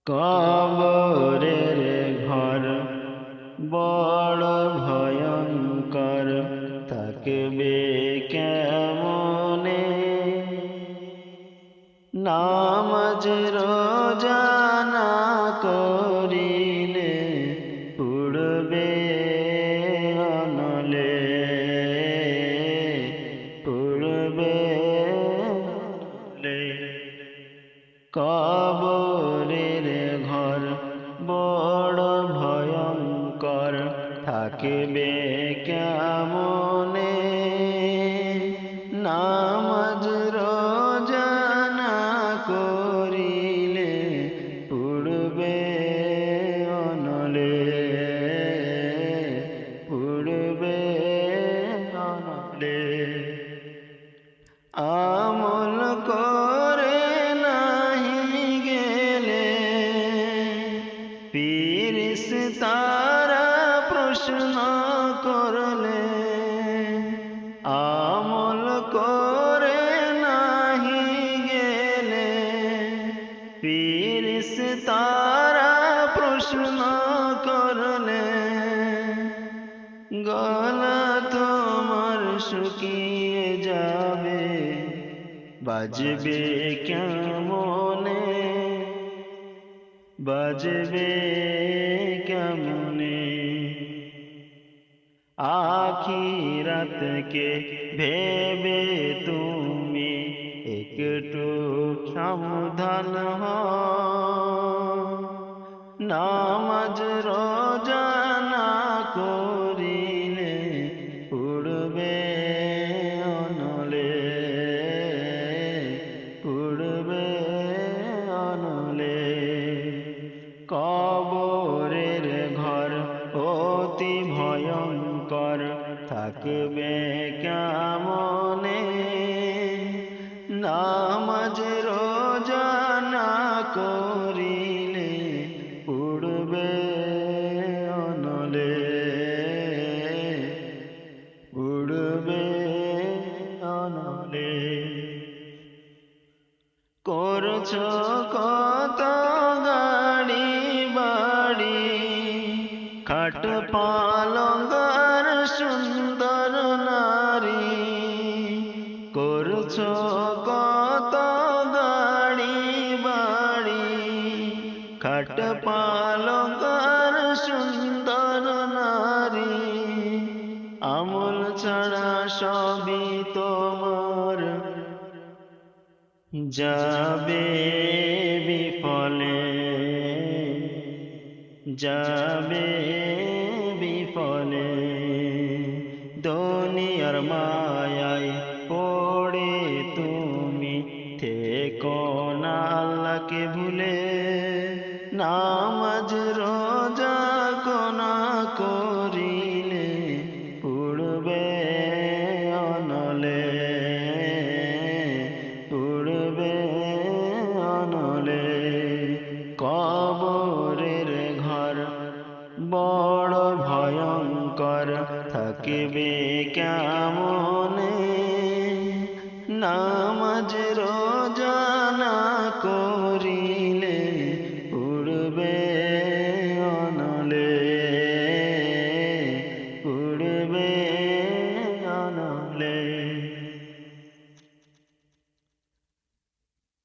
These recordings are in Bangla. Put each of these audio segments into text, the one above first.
কবরের ঘর বড় ভয়ঙ্কর, থাকবে কেমনে? নামাজ রোজা না করিলে পুড়বে অনলে, পুড়বে অনলে। কবরের ঘর বড় ভয়ঙ্কর, থাকবে কেমনে? নামাজ রোজা না করিলে পুড়বে অনলে, পুড়বে অনলে। আমল করে নাহি গেলে ফেরেশতারা প্রশ্ন করলে, আমল করে নাহি গেলে ফেরেশতারা প্রশ্ন করলে, গলা তোমার শুকিয়ে যাবে, বাজবে কেমনে? বাজবে কেমনে? আখিরাতকে ভেবে তুমি একটু সাবধান হও। নামাজ রোজা না করিলে পুড়বে অনলে, পুড়বে অনলে। কবরের ঘর অতি ভয়ঙ্কর, থাকবে কেমনে? নামাজ রোজা না করিলে পুড়বে অনলে, পুড়বে অনলে। করছো কত গাড়ি বাড়ি, খাট পালঙ্ক আর সুন্দর নারী। করছো কত গাড়ি বাড়ি, খাট পালঙ্ক আর সুন্দর নারী। আমল ছাড়া সবই তোমার যাবে বিফলে, যাবে বিফলে। দুনিয়ার মায়ায় পড়ে তুমি থেকো না আল্লাহকে ভুলে। নামাজ রোজা কোনা করিলে পুড়বে অনলে, পুড়বে অনলে। কবরের ঘর বড় ভয়ঙ্কর, থাকবে কেমনে? নামাজ রোজা না করিলে পুড়বে অনলে, পুড়বে অনলে।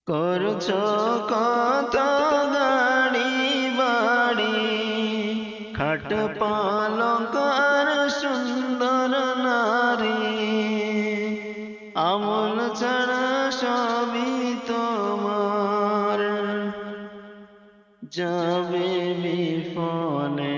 করছো কত গাড়ি বাড়ি, খাট পালঙ্ক আর সুন্দর নারী। আমল ছাড়া সবই তোমার যাবে বিফলে,